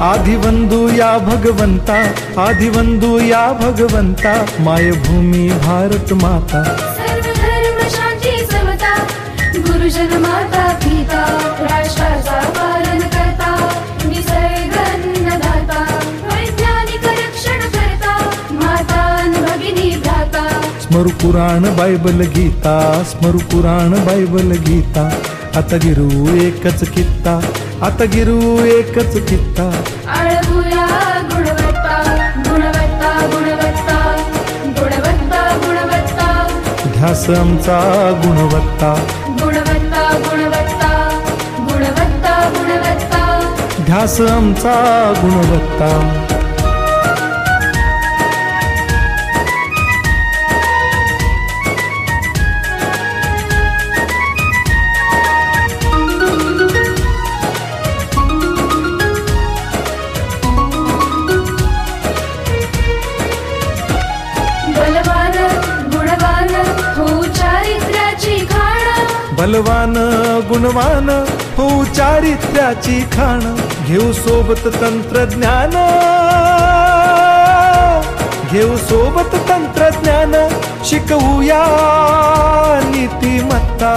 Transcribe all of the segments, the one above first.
आदिवंदू या भगवंता, आदिवंदू या भगवंता, मायभूमी भारत माता। सर्व धर्म शांती समता, गुरुजन माता पिता, राष्ट्राचा पालन करता, निसर्ग अन्नदाता, वैज्ञानिक रक्षण करता, माता भगिनी भ्राता। स्मरू पुराण बायबल गीता, स्मरू पुराण बायबल गीता, आता गिरू एकच कित्ता, आता गिरू एकच कित्ता। आळवूया गुणवत्ता, गुणवत्ता, गुणवत्ता, गुणवत्ता, गुणवत्ता, ध्यास आमचा गुणवत्ता, गुणवत्ता, गुणवत्ता, गुणवत्ता, गुणवत्ता, ध्यास आमचा गुणवत्ता। बलवान गुणवान हो चारित्र्याची खाण, बलवान गुणवान हो चारित्र्याची खाण, घेऊ सोबत तंत्रज्ञान, घेऊ सोबत तंत्रज्ञान, शिकवूया नीतिमत्ता।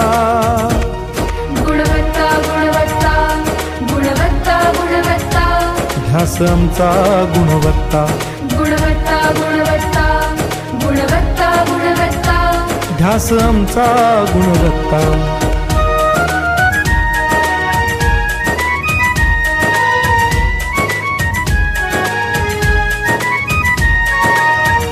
गुणवत्ता, गुणवत्ता, गुणवत्ता, गुणवत्ता, ध्यास आमचा गुणवत्ता, गुणवत्ता, गुणवत्ता, गुणवत्ता, गुणवत्ता, ध्यास आमचा गुणवत्ता।